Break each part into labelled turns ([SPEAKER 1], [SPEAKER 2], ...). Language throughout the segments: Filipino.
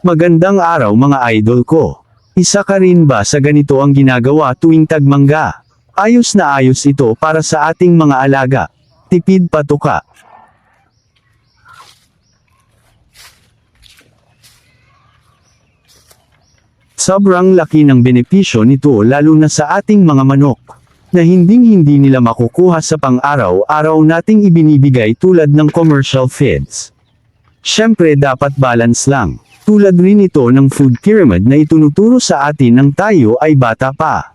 [SPEAKER 1] Magandang araw mga idol ko. Isa ka rin ba sa ganito ang ginagawa tuwing tagmangga? Ayos na ayos ito para sa ating mga alaga. Tipid patuka. Sobrang laki ng benepisyo nito lalo na sa ating mga manok, na hinding-hindi nila makukuha sa pang-araw-araw nating ibinibigay tulad ng commercial feeds. Siyempre dapat balance lang. Tulad rin ito ng food pyramid na itunuturo sa atin ng tayo ay bata pa.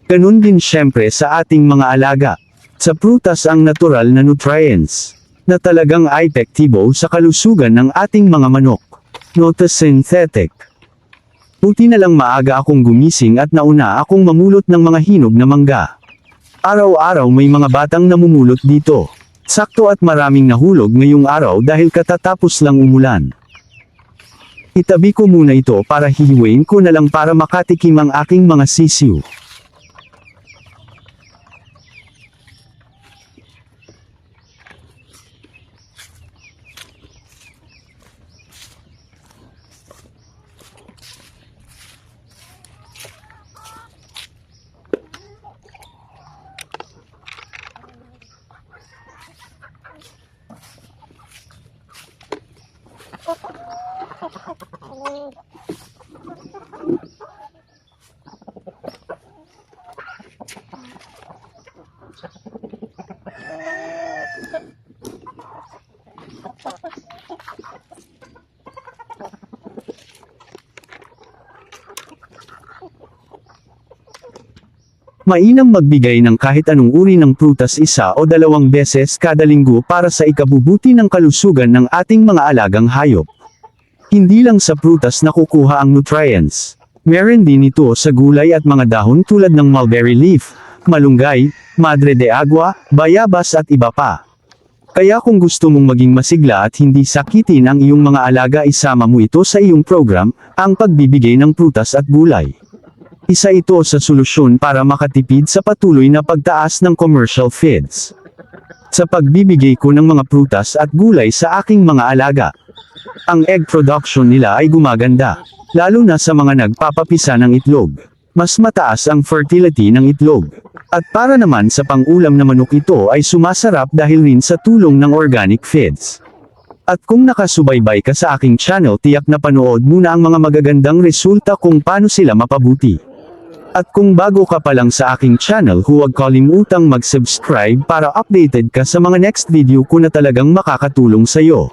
[SPEAKER 1] Ganun din siyempre sa ating mga alaga. Sa prutas ang natural na nutrients, na talagang epektibo sa kalusugan ng ating mga manok. Not synthetic. Buti na lang maaga akong gumising at nauna akong mamulot ng mga hinog na mangga. Araw-araw may mga batang namumulot dito. Sakto at maraming nahulog ngayong araw dahil katatapos lang umulan. Itabi ko muna ito para hihiwain ko na lang para makatikim ang aking mga sisiw. Mainam magbigay ng kahit anong uri ng prutas 1 o 2 beses kada linggo para sa ikabubuti ng kalusugan ng ating mga alagang hayop. Hindi lang sa prutas nakukuha ang nutrients. Meron din ito sa gulay at mga dahon tulad ng mulberry leaf, malunggay, madre de agua, bayabas at iba pa. Kaya kung gusto mong maging masigla at hindi sakitin ang iyong mga alaga, isama mo ito sa iyong program, ang pagbibigay ng prutas at gulay. Isa ito sa solusyon para makatipid sa patuloy na pagtaas ng commercial feeds. Sa pagbibigay ko ng mga prutas at gulay sa aking mga alaga, ang egg production nila ay gumaganda, lalo na sa mga nagpapapisa ng itlog. Mas mataas ang fertility ng itlog. At para naman sa pang-ulam na manok, ito ay sumasarap dahil rin sa tulong ng organic feeds. At kung nakasubaybay ka sa aking channel, tiyak na panood muna ang mga magagandang resulta kung paano sila mapabuti. At kung bago ka pa lang sa aking channel, huwag kalimutang mag-subscribe para updated ka sa mga next video ko na talagang makakatulong sa'yo.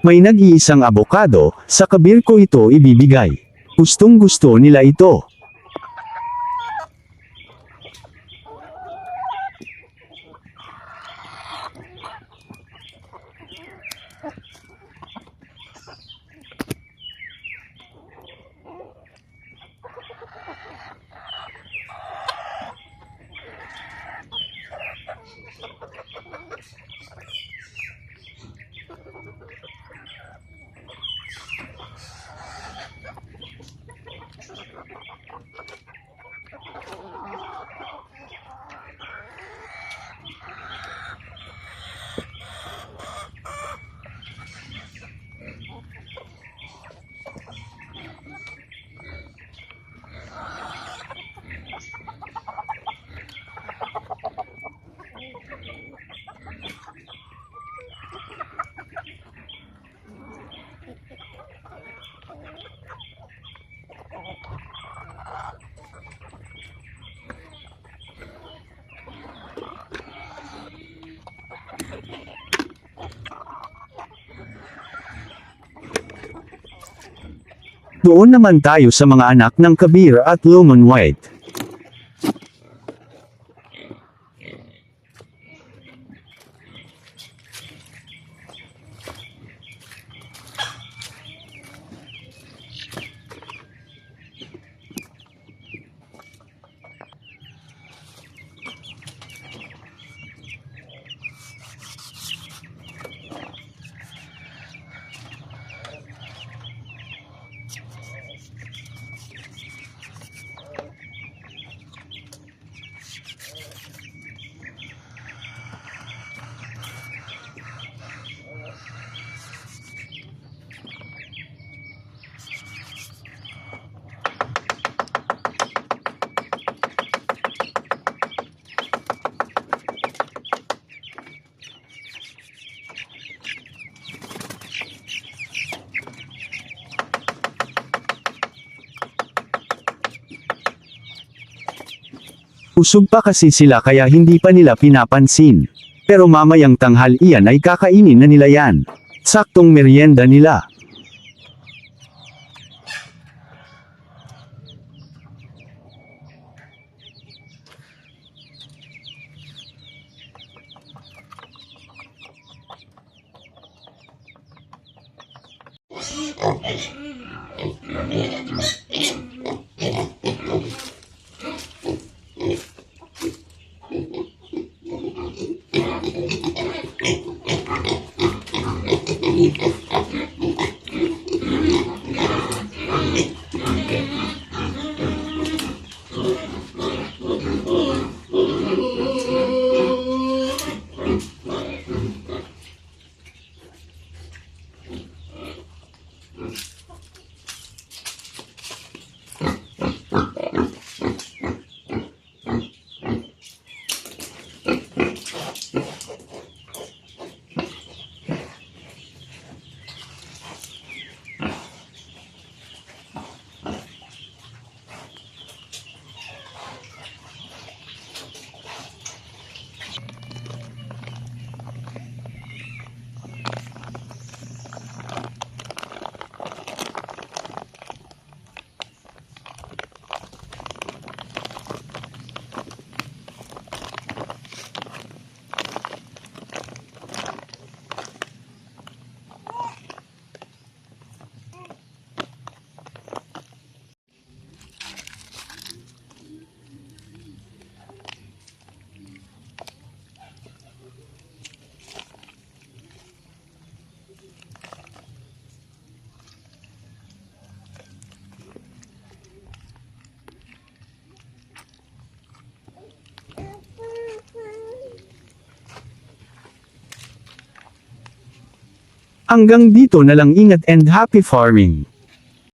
[SPEAKER 1] May nag-iisang abokado, sa kabir ko ito ibibigay. Gustong gusto nila ito. Doon naman tayo sa mga anak ng Kabir at Lomon White. Usog pa kasi sila kaya hindi pa nila pinapansin. Pero mamayang tanghalian ay kakainin na nila yan. Saktong merienda nila. Hanggang dito na lang, ingat and happy farming.